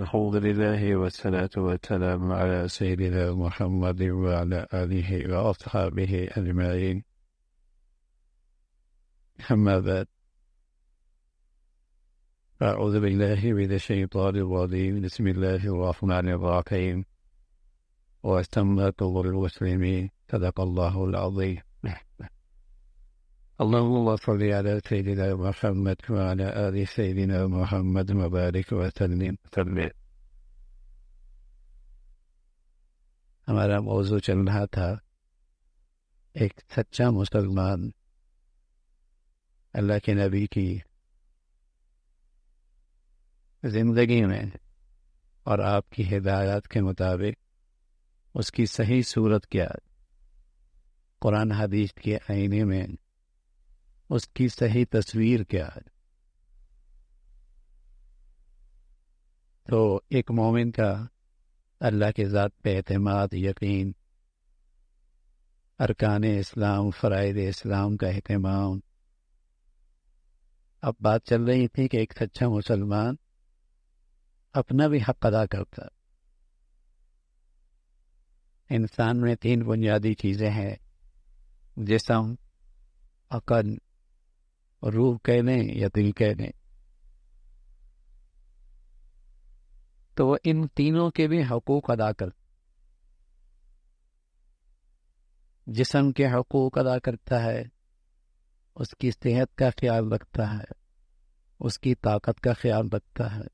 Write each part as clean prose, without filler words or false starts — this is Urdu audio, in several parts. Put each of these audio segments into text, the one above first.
الحمد لله والصلاة والسلام على سيدنا محمد وعلى آله وأصحابه أجمعين. أما بعد، أعوذ بالله من الشيطان الرجيم. بسم الله الرحمن الرحيم. واستمت المسلمين. صدق الله العظيم. اللهم صل على سيدنا محمد وعلى آل سيدنا محمد وبارك وسلم. ہمارا موضوع چل رہا تھا ایک سچا مسلمان اللہ کے نبی کی زندگی میں اور آپ کی ہدایات کے مطابق اس کی صحیح صورت کیا، قرآن حدیث کے آئینے میں اس کی صحیح تصویر کیا. تو ایک مومن کا اللہ کے ذات پہ اعتماد، یقین، ارکان اسلام، فرائض اسلام کا اہتمام. اب بات چل رہی تھی کہ ایک سچا مسلمان اپنا بھی حق ادا کرتا. انسان میں 3 بنیادی چیزیں ہیں، جسم، عقل، روح کہہ لیں یا دل کہہ لیں. تو وہ ان تینوں کے بھی حقوق ادا کرتا. جسم کے حقوق ادا کرتا ہے، اس کی صحت کا خیال رکھتا ہے، اس کی طاقت کا خیال رکھتا ہے،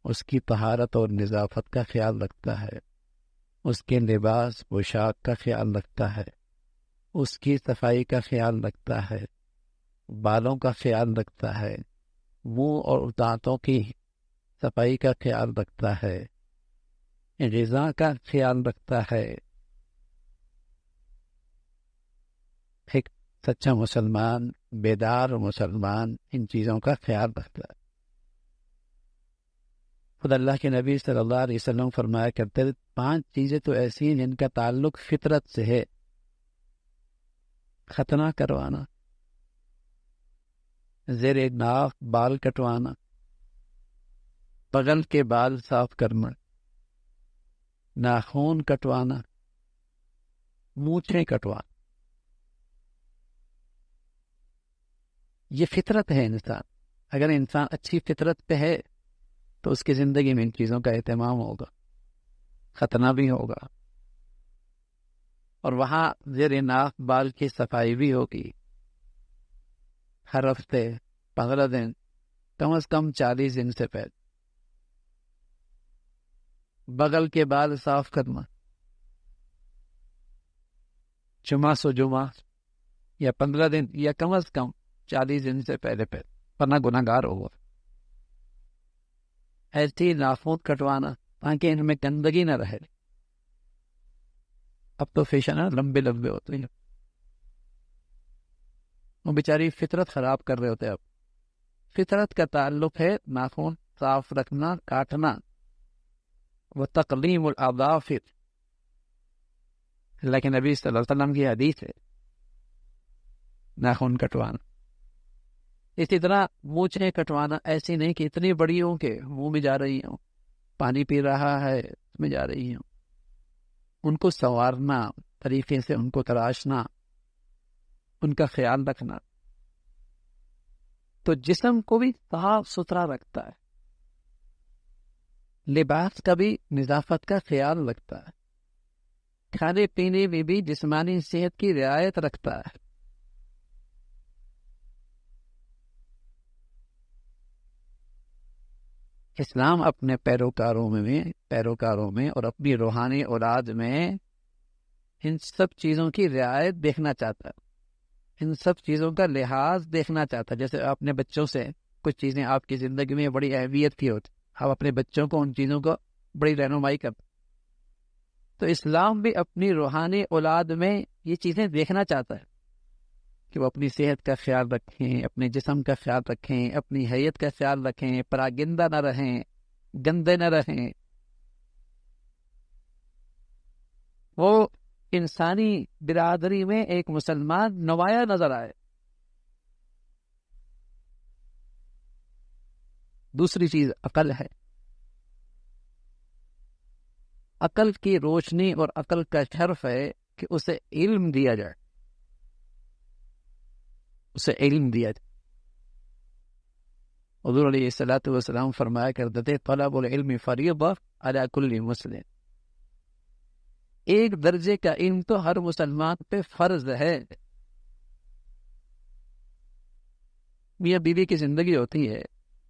اس کی طہارت اور نظافت کا خیال رکھتا ہے، اس کے لباس پوشاک کا خیال رکھتا ہے، اس کی صفائی کا خیال رکھتا ہے، بالوں کا خیال رکھتا ہے، منہ اور دانتوں کی صفائی کا خیال رکھتا ہے، غذا کا خیال رکھتا ہے. ایک سچا مسلمان، بیدار مسلمان ان چیزوں کا خیال رکھتا ہے. خود اللہ کے نبی صلی اللہ علیہ وسلم فرمایا کرتے ہیں 5 چیزیں تو ایسی ہیں جن کا تعلق فطرت سے ہے. ختنہ کروانا، زیر ناف بال کٹوانا، بغل کے بال صاف کرنا، ناخون کٹوانا، مونچھیں کٹوانا. یہ فطرت ہے انسان. اگر انسان اچھی فطرت پہ ہے تو اس کی زندگی میں ان چیزوں کا اہتمام ہوگا، ختنہ بھی ہوگا، اور وہاں زیر ناف بال کی صفائی بھی ہوگی. ہر ہفتے 15 دن، کم از کم 40 دن سے پہلے بغل کے بال صاف کرنا، جمعہ سو جمعہ یا 15 دن یا کم از کم 40 دن سے پہلے ورنہ گناہگار ہوگا. ایسی ناخن کٹوانا تاکہ ان میں گندگی نہ رہے. اب تو فیشن ہے، لمبے لمبے ہوتے ہیں، وہ بیچاری فطرت خراب کر رہے ہوتے. اب فطرت کا تعلق ہے ناخن صاف رکھنا، کاٹنا. وہ تقلیم الاظافر، اللہ کے نبی صلی اللہ علیہ وسلم کی حدیث ہے، ناخن کٹوانا. اسی طرح مونچھیں کٹوانا، ایسی نہیں کہ اتنی بڑی ہوں کہ منہ میں جا رہی ہوں، پانی پی رہا ہے اس میں جا رہی ہوں. ان کو سنوارنا، طریقے سے ان کو تراشنا، ان کا خیال رکھنا. تو جسم کو بھی صاف ستھرا رکھتا ہے، لباس کا بھی نظافت کا خیال رکھتا ہے، کھانے پینے میں بھی جسمانی صحت کی رعایت رکھتا ہے. اسلام اپنے پیروکاروں میں اور اپنی روحانی اولاد میں ان سب چیزوں کی رعایت دیکھنا چاہتا ہے، ان سب چیزوں کا لحاظ دیکھنا چاہتا ہے. جیسے اپنے بچوں سے کچھ چیزیں آپ کی زندگی میں بڑی اہمیت کی ہوتی، آپ اپنے بچوں کو ان چیزوں کو بڑی رہنمائی کرتے. تو اسلام بھی اپنی روحانی اولاد میں یہ چیزیں دیکھنا چاہتا ہے کہ وہ اپنی صحت کا خیال رکھیں، اپنے جسم کا خیال رکھیں، اپنی حیت کا خیال رکھیں، پراگندہ نہ رہیں، گندے نہ رہیں. وہ انسانی برادری میں ایک مسلمان نمایاں نظر آئے. دوسری چیز عقل ہے. عقل کی روشنی اور عقل کا شرف ہے کہ اسے علم دیا جائے، اسے علم دیا جائے۔ حضور علیہ الصلوۃ والسلام فرمایا کرتے تھے طلب العلم فریضہ علی کل مسلم، ایک درجے کا علم تو ہر مسلمان پہ فرض ہے۔ میاں بیوی کی زندگی ہوتی ہے،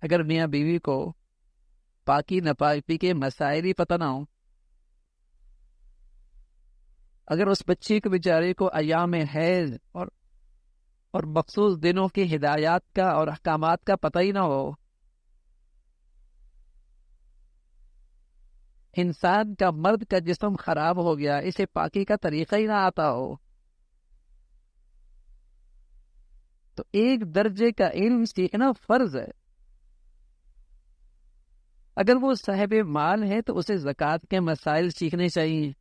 اگر میاں بیوی کو پاکی ناپاکی کے مسائل ہی پتہ نہ ہو، اگر اس بچی کو بیچارے کو ایام حیض اور مخصوص دنوں کی ہدایات کا اور احکامات کا پتہ ہی نہ ہو، انسان کا مرد کا جسم خراب ہو گیا، اسے پاکی کا طریقہ ہی نہ آتا ہو، تو ایک درجے کا علم سیکھنا فرض ہے۔ اگر وہ صاحب مال ہے تو اسے زکوٰۃ کے مسائل سیکھنے چاہیے،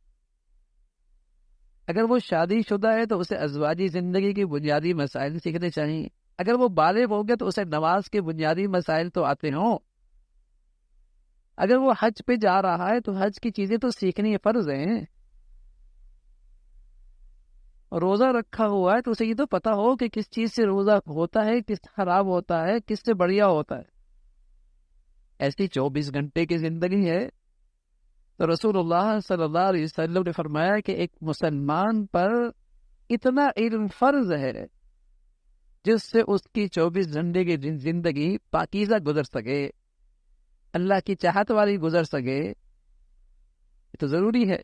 اگر وہ شادی شدہ ہے تو اسے ازواجی زندگی کی بنیادی مسائل سیکھنے چاہیے، اگر وہ بالغ ہو گیا تو اسے نماز کے بنیادی مسائل تو آتے ہوں، اگر وہ حج پہ جا رہا ہے تو حج کی چیزیں تو سیکھنی فرض ہیں، روزہ رکھا ہوا ہے تو اسے یہ تو پتا ہو کہ کس چیز سے روزہ ہوتا ہے، کس خراب ہوتا ہے، کس سے بڑھیا ہوتا ہے۔ ایسی 24 گھنٹے کی زندگی ہے، تو رسول اللہ صلی اللہ علیہ وسلم نے فرمایا کہ ایک مسلمان پر اتنا علم فرض ہے جس سے اس کی 24 گھنٹے کی زندگی پاکیزہ گزر سکے، اللہ کی چاہت والی گزر سکے، یہ تو ضروری ہے۔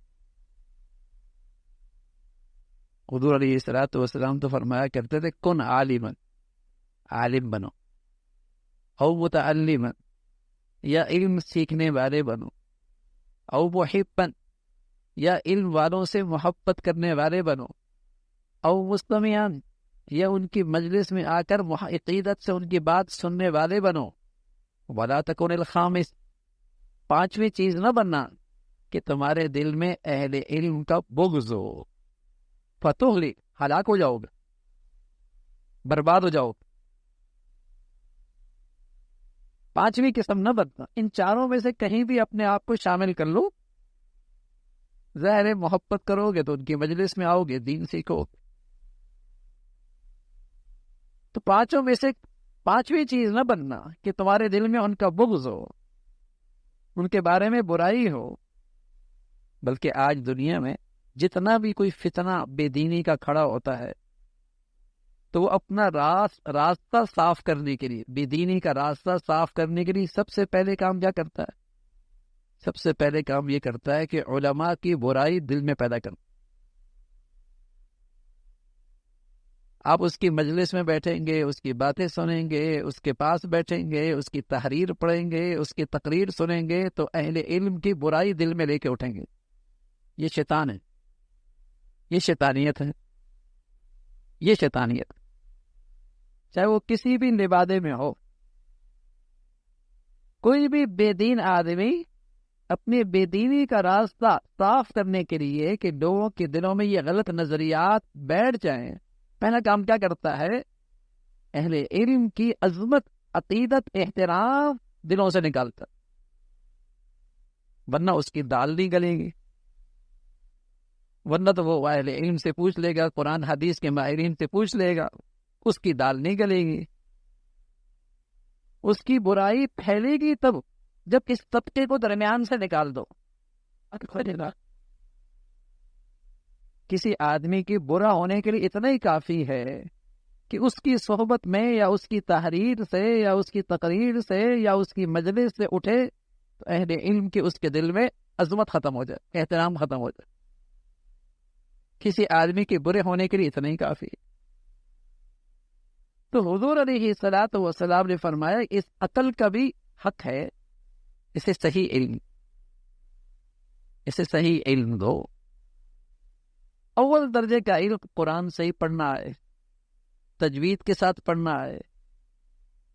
حضور علیہ الصلوۃ والسلام تو فرمایا کرتے تھے کن عالما، عالم بنو، او متعلما، یا علم سیکھنے والے بنو، او محبا، یا علم والوں سے محبت کرنے والے بنو، او مستمعان، یا ان کی مجلس میں آ کر عقیدت سے ان کی بات سننے والے بنو، ولا تکن الخامس، پانچویں چیز نہ بننا کہ تمہارے دل میں اہل علم کا بغض ہو، فتہلک، ہلاک ہو جاؤ گے، برباد ہو جاؤ گے۔ پانچویں قسم نہ بننا، ان چاروں میں سے کہیں بھی اپنے آپ کو شامل کر لو، ظاہر ہے محبت کرو گے تو ان کی مجلس میں آؤ گے، دین سیکھو گے، تو پانچوں میں سے پانچویں چیز نہ بننا کہ تمہارے دل میں ان کا بغض ہو، ان کے بارے میں برائی ہو۔ بلکہ آج دنیا میں جتنا بھی کوئی فتنہ بے دینی کا کھڑا ہوتا ہے تو وہ اپنا راستہ صاف کرنے کے لیے، بے دینی کا راستہ صاف کرنے کے لیے سب سے پہلے کام کیا کرتا ہے؟ سب سے پہلے کام یہ کرتا ہے کہ علماء کی برائی دل میں پیدا کرنا۔ آپ اس کی مجلس میں بیٹھیں گے، اس کی باتیں سنیں گے، اس کے پاس بیٹھیں گے، اس کی تحریر پڑھیں گے، اس کی تقریر سنیں گے، تو اہل علم کی برائی دل میں لے کے اٹھیں گے۔ یہ شیطان ہے، یہ شیطانیت ہے، یہ شیطانیت، چاہے وہ کسی بھی لبادے میں ہو۔ کوئی بھی بے دین آدمی اپنے بے دینی کا راستہ صاف کرنے کے لیے کہ لوگوں کے دلوں میں یہ غلط نظریات بیٹھ جائیں، پہلا کام کیا کرتا ہے؟ اہل علم کی عظمت، عقیدت، احترام دلوں سے نکالتا، ورنہ اس کی دال نہیں گلے گی، ورنہ تو وہ اہل علم سے پوچھ لے گا، قرآن حدیث کے ماہرین سے پوچھ لے گا، اس کی دال نہیں گلے گی۔ اس کی برائی پھیلے گی تب جب اس طبقے کو درمیان سے نکال دو۔ کسی آدمی کی برا ہونے کے لیے اتنا ہی کافی ہے کہ اس کی صحبت میں یا اس کی تحریر سے یا اس کی تقریر سے یا اس کی مجلس سے اٹھے تو اہل علم کی اس کے دل میں عظمت ختم ہو جائے، احترام ختم ہو جائے۔ کسی آدمی کے برے ہونے کے لیے اتنا ہی کافی ہے۔ تو حضور علیہ الصلوۃ والسلام نے فرمایا اس عقل کا بھی حق ہے، اسے صحیح علم، اسے صحیح علم دو۔ اول درجے کا علم قرآن سے ہی پڑھنا ہے، تجوید کے ساتھ پڑھنا ہے،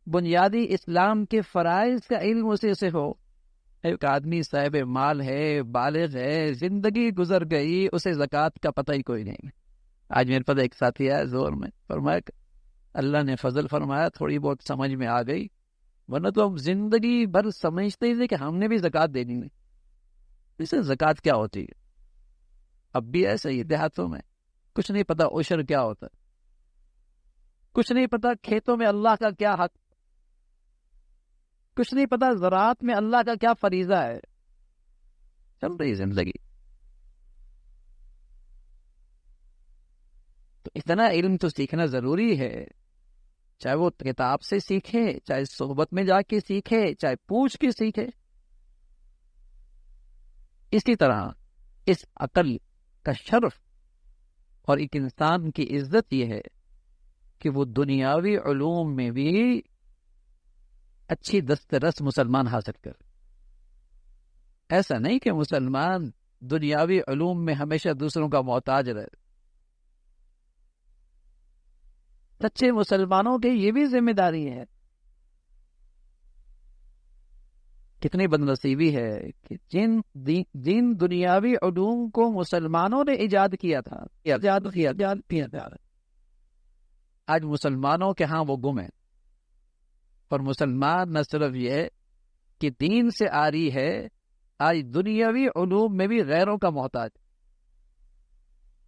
بنیادی اسلام کے فرائض کا علم اسے سے ہو۔ ایک آدمی صاحب مال ہے، بالغ ہے، زندگی گزر گئی، اسے زکوٰۃ کا پتہ ہی کوئی نہیں۔ آج میرے پاس ایک ساتھی آیا زور میں، فرمایا اللہ نے فضل فرمایا تھوڑی بہت سمجھ میں آ گئی، ورنہ تو ہم زندگی بھر سمجھتے ہی تھے کہ ہم نے بھی زکوٰۃ دینی نہیں۔ اسے زکوٰۃ کیا ہوتی ہے؟ اب بھی ایسا ہی دیہاتوں میں کچھ نہیں پتا عشر کیا ہوتا ہے، کچھ نہیں پتا کھیتوں میں اللہ کا کیا حق، کچھ نہیں پتا زراعت میں اللہ کا کیا فریضہ ہے. چل رہی زندگی. تو اتنا علم تو سیکھنا ضروری ہے، چاہے وہ کتاب سے سیکھے، چاہے صحبت میں جا کے سیکھے، چاہے پوچھ کے سیکھے. اسی طرح اس عقل کا شرف اور ایک انسان کی عزت یہ ہے کہ وہ دنیاوی علوم میں بھی اچھی دسترس مسلمان حاصل کرے. ایسا نہیں کہ مسلمان دنیاوی علوم میں ہمیشہ دوسروں کا محتاج رہے. سچے مسلمانوں کی یہ بھی ذمہ داری ہے. کتنی بدنصیبی ہے کہ جن دنیاوی علوم کو مسلمانوں نے ایجاد کیا تھا، ایجاد کیا تھا، آج مسلمانوں کے ہاں وہ گم ہیں. اور مسلمان نہ صرف یہ کہ دین سے عاری ہے، آج دنیاوی علوم میں بھی غیروں کا محتاج.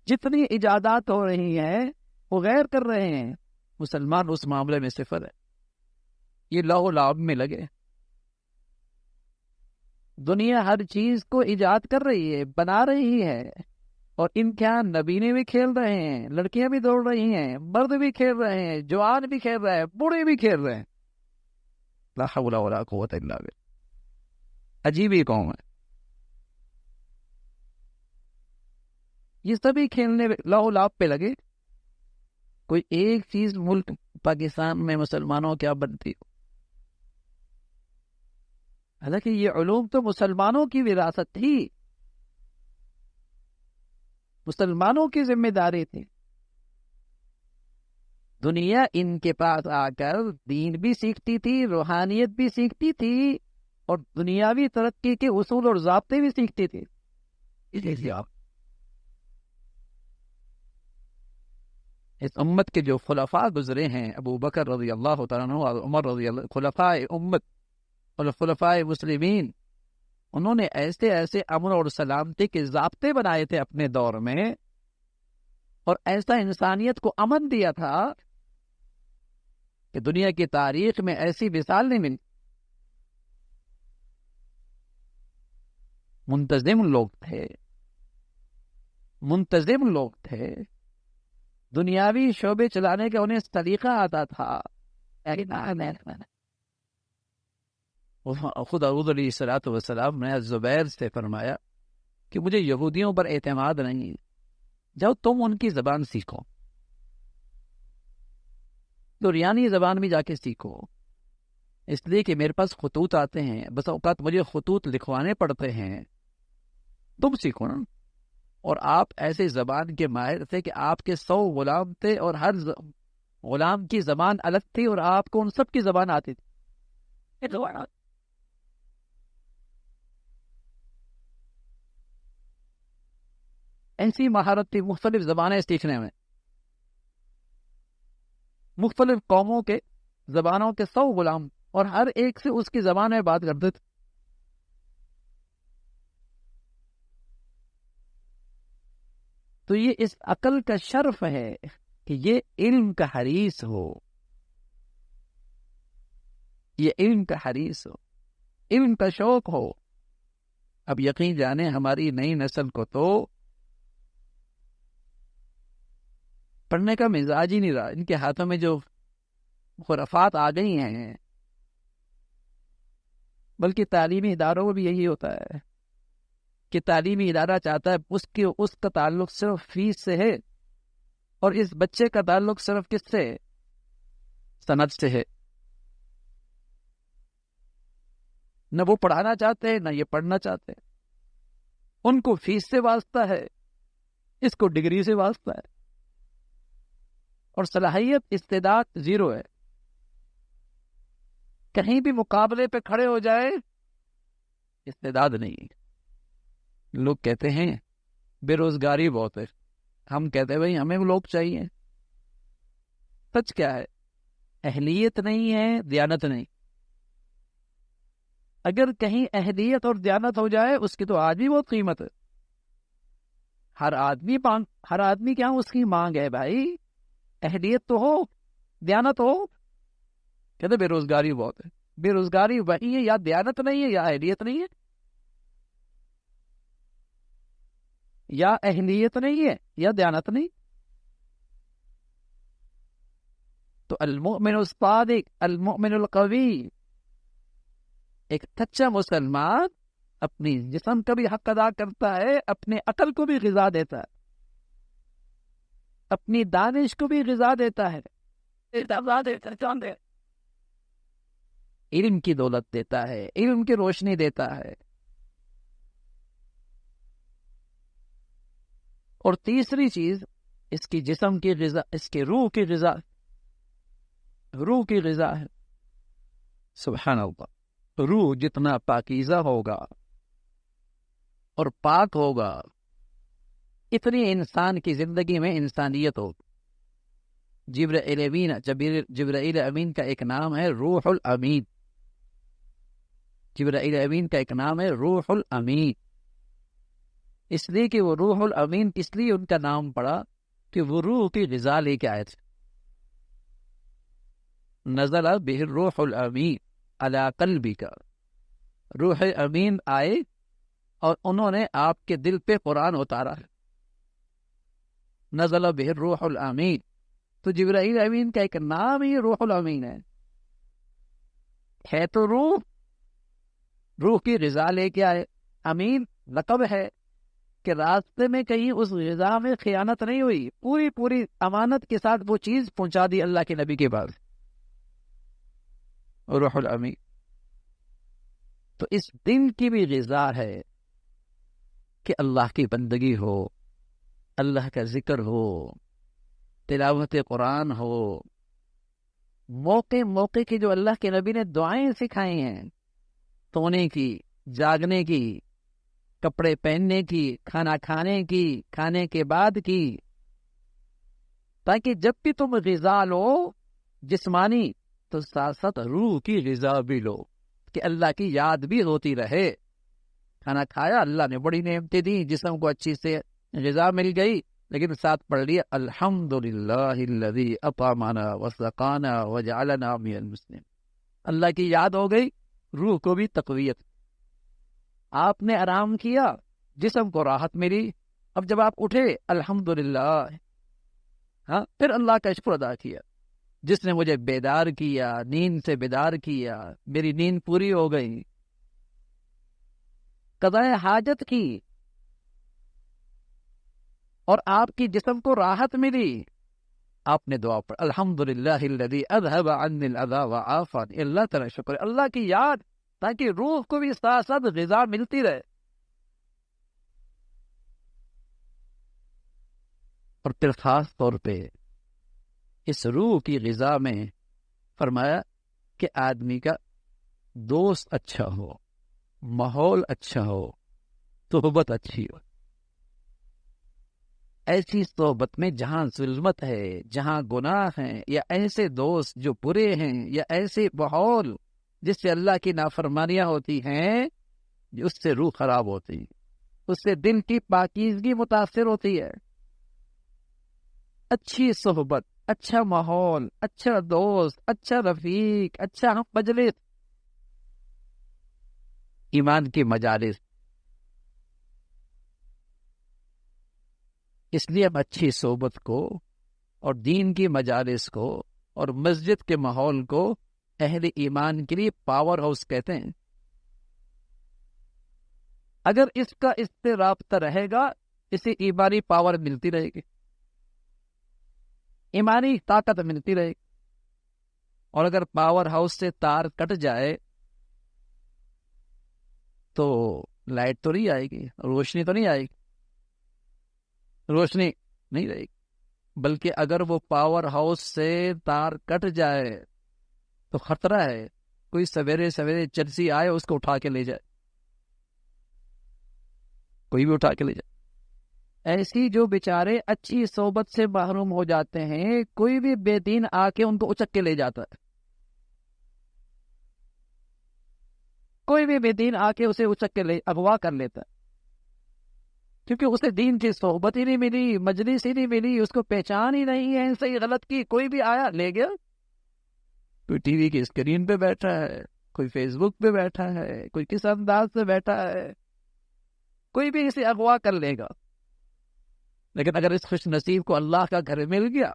جتنی ایجادات ہو رہی ہیں وہ غیر کر رہے ہیں، مسلمان اس معاملے میں صفر ہے. یہ لاہ و لعب میں لگے. دنیا ہر چیز کو ایجاد کر رہی ہے، بنا رہی ہے، اور امتحان نبینے بھی کھیل رہے ہیں، لڑکیاں بھی دوڑ رہی ہیں، مرد بھی کھیل رہے ہیں، جوان بھی کھیل رہے ہیں، بوڑھے بھی کھیل رہے ہیں. لا حول ولا قوت الا باللہ. عجیب ہی قوم ہے. یہ سبھی کھیلنے لاہ و لعب پہ لگے. کوئی ایک چیز ملک پاکستان میں مسلمانوں کیا بنتی ہو. حالانکہ یہ علوم تو مسلمانوں کی وراثت تھی، مسلمانوں کی ذمہ داری تھی. دنیا ان کے پاس آ کر دین بھی سیکھتی تھی، روحانیت بھی سیکھتی تھی، اور دنیاوی ترقی کے اصول اور ضابطے بھی سیکھتی تھی. اس امت کے جو خلفاء گزرے ہیں، ابو بکر رضی اللہ تعالیٰ عنہ اور عمر رضی اللہ، خلفاء امت اور خلفاء مسلمین، انہوں نے ایسے ایسے امن اور سلامتی کے ضابطے بنائے تھے اپنے دور میں، اور ایسا انسانیت کو امن دیا تھا کہ دنیا کی تاریخ میں ایسی مثال نہیں ملی. منتظم لوگ تھے، دنیاوی شعبے چلانے کا انہیں طریقہ آتا تھا. خود حضور علیہ الصلوۃ والسلام نے زبیر سے فرمایا کہ مجھے یہودیوں پر اعتماد نہیں، جاؤ تم ان کی زبان سیکھو، دریانی زبان بھی جا کے سیکھو. اس لیے کہ میرے پاس خطوط آتے ہیں، بس اوقات مجھے خطوط لکھوانے پڑتے ہیں، تم سیکھو نا. اور آپ ایسے زبان کے ماہر تھے کہ آپ کے 100 غلام تھے، اور ہر غلام کی زبان الگ تھی، اور آپ کو ان سب کی زبان آتی تھی. ایسی مہارت تھی مختلف زبانیں سیکھنے میں. مختلف قوموں کے زبانوں کے 100 غلام، اور ہر ایک سے اس کی زبان میں بات کرتے تھے. تو یہ اس عقل کا شرف ہے کہ یہ علم کا حریص ہو، یہ علم کا حریص ہو، علم کا شوق ہو. اب یقین جانے ہماری نئی نسل کو تو پڑھنے کا مزاج ہی نہیں رہا. ان کے ہاتھوں میں جو خرافات آ گئی ہیں، بلکہ تعلیمی اداروں میں بھی یہی ہوتا ہے کہ تعلیمی ادارہ چاہتا ہے اس کا تعلق صرف فیس سے ہے، اور اس بچے کا تعلق صرف کس سے ہے؟ سند سے ہے. نہ وہ پڑھانا چاہتے نہ یہ پڑھنا چاہتے. ان کو فیس سے واسطہ ہے، اس کو ڈگری سے واسطہ ہے، اور صلاحیت استعداد زیرو ہے. کہیں بھی مقابلے پہ کھڑے ہو جائے استعداد نہیں. لوگ کہتے ہیں بے روزگاری بہت ہے، ہم کہتے ہیں بھائی ہمیں لوگ چاہیے. سچ کیا ہے؟ اہلیت نہیں ہے، دیانت نہیں. اگر کہیں اہلیت اور دیانت ہو جائے اس کی تو آج بھی بہت قیمت ہے. ہر آدمی کیا اس کی مانگ ہے بھائی. اہلیت تو ہو، دیانت ہو. کہتے بے روزگاری بہت ہے. بے روزگاری وہی ہے، یا دیانت نہیں ہے یا اہلیت نہیں ہے. یا اہلیت نہیں ہے یا دیانت نہیں. تو المؤمن الصادق، المؤمن القوی، ایک سچا مسلمان اپنی جسم کا بھی حق ادا کرتا ہے، اپنے عقل کو بھی غذا دیتا ہے، اپنی دانش کو بھی غذا دیتا ہے، علم کی دولت دیتا ہے، علم کی روشنی دیتا ہے. اور تیسری چیز اس کی جسم کی غذا، اس کے روح کی غذا، روح کی غذا ہے. سبحان اللہ. روح جتنا پاکیزہ ہوگا اور پاک ہوگا اتنی انسان کی زندگی میں انسانیت ہوگی. جبرائیل امین کا ایک نام ہے روح الامین. جبرائیل امین کا ایک نام ہے روح الامین، اس لیے کہ وہ روح الامین اس لیے ان کا نام پڑا کہ وہ روح کی غذا لے کے آئے تھے. نزل بہ الروح الامین علی قلبک. روح امین آئے اور انہوں نے آپ کے دل پہ قرآن اتارا ہے. نزل بہ الروح الامین. تو جبرائیل امین کا ایک نام ہی روح الامین ہے تو روح کی غذا لے کے آئے. امین لقب ہے کہ راستے میں کہیں اس غذا میں خیانت نہیں ہوئی، پوری امانت کے ساتھ وہ چیز پہنچا دی اللہ کے نبی کے پاس. روح الامین. تو اس دن کی بھی غذا ہے کہ اللہ کی بندگی ہو، اللہ کا ذکر ہو، تلاوت قرآن ہو. موقع کی جو اللہ کے نبی نے دعائیں سکھائی ہیں، سونے کی، جاگنے کی، کپڑے پہننے کی، کھانا کھانے کی، کھانے کے بعد کی، تاکہ جب بھی تم غذا لو جسمانی تو ساتھ ساتھ روح کی غذا بھی لو، کہ اللہ کی یاد بھی ہوتی رہے. کھانا کھایا، اللہ نے بڑی نعمتیں دی، جسم کو اچھی سے غذا مل گئی، لیکن ساتھ پڑھ لیا الحمدللہ الذی اطعمنا وسقانا وجعلنا من المسلمین. اللہ کی یاد ہو گئی، روح کو بھی تقویت. آپ نے آرام کیا، جسم کو راحت ملی. اب جب آپ اٹھے الحمدللہ، ہاں، پھر اللہ کا شکر ادا کیا جس نے مجھے بیدار کیا، نیند سے بیدار کیا، میری نیند پوری ہو گئی. قضائے حاجت کی اور آپ کی جسم کو راحت ملی. آپ نے دعا پڑھ الحمدللہ الذی اذهب عنی الاذى وعافانی. اللہ تعالی شکر ہے، اللہ کی یاد، تاکہ روح کو بھی ساتھ ساتھ غذا ملتی رہے. اور پھر خاص طور پہ اس روح کی غذا میں فرمایا کہ آدمی کا دوست اچھا ہو، ماحول اچھا ہو، صحبت اچھی ہو. ایسی صحبت میں جہاں ظلمت ہے، جہاں گناہ ہیں، یا ایسے دوست جو برے ہیں، یا ایسے ماحول جس سے اللہ کی نافرمانیاں ہوتی ہیں، اس سے روح خراب ہوتی ہے، اس سے دل کی پاکیزگی متاثر ہوتی ہے. اچھی صحبت، اچھا ماحول، اچھا دوست، اچھا رفیق، اچھا ہم مجلس، ایمان کی مجالس. اس لیے ہم اچھی صحبت کو اور دین کی مجالس کو اور مسجد کے ماحول کو اہل ایمان کے لیے پاور ہاؤس کہتے ہیں. اگر اس کا اس سے رابطہ رہے گا، اسے ایمانی پاور ملتی رہے گی، ایمانی طاقت ملتی رہے گی. اور اگر پاور ہاؤس سے تار کٹ جائے تو لائٹ تو نہیں آئے گی، روشنی تو نہیں آئے گی، روشنی نہیں رہے گی. بلکہ اگر وہ پاور ہاؤس سے تار کٹ جائے تو خطرہ ہے کوئی سویرے چرسی آئے اس کو اٹھا کے لے جائے، کوئی بھی اٹھا کے لے جائے. ایسی جو بیچارے اچھی صحبت سے محروم ہو جاتے ہیں، کوئی بھی بے دین آ کے ان کو اچک کے لے جاتا ہے. کوئی بھی بے دین آ کے اسے اچک کے اغوا کر لیتا، کیونکہ اسے دین کی صحبت ہی نہیں ملی، مجلس ہی نہیں ملی، اس کو پہچان ہی نہیں ہے صحیح غلط کی۔ کوئی بھی آیا لے گیا، کوئی ٹی وی کی اسکرین پہ بیٹھا ہے، کوئی فیس بک پہ بیٹھا ہے، کوئی کس انداز سے بیٹھا ہے، کوئی بھی اسے اغوا کر لے گا۔ لیکن اگر اس خوش نصیب کو اللہ کا گھر مل گیا،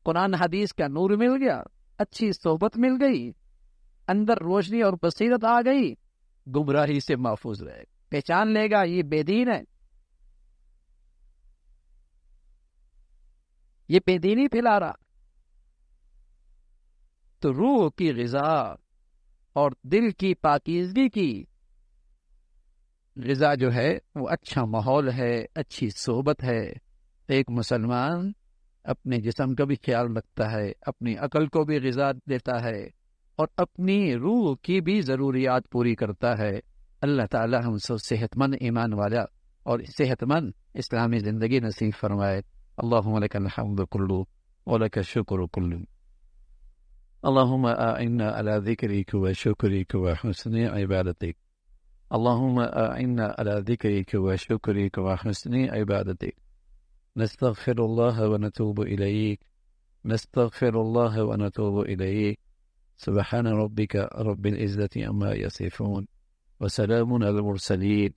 قرآن حدیث کا نور مل گیا، اچھی صحبت مل گئی، اندر روشنی اور بصیرت آ گئی، گمراہی سے محفوظ رہے گا، پہچان لے گا یہ بے دین ہے، یہ بے دینی پھیلا رہا۔ تو روح کی غذا اور دل کی پاکیزگی کی غذا جو ہے وہ اچھا ماحول ہے، اچھی صحبت ہے۔ ایک مسلمان اپنے جسم کا بھی خیال رکھتا ہے، اپنی عقل کو بھی غذا دیتا ہے، اور اپنی روح کی بھی ضروریات پوری کرتا ہے۔ اللہ تعالی ہم سب صحت مند ایمان والا اور صحت مند اسلامی زندگی نصیب فرمائے۔ اللہم لک الحمد کلو ولک الشکر کلو۔ اللہم اعنا علی ذکرک و شکرک و حسن عبادتک۔ اللہم اعنا علی ذکرک و شکرک و حسن عبادتک۔ نستغفر اللہ ونتوب الیک، نستغفر اللہ ونتوب الیک۔ سبحان ربک رب العزة عما یصفون وسلام علی المرسلین۔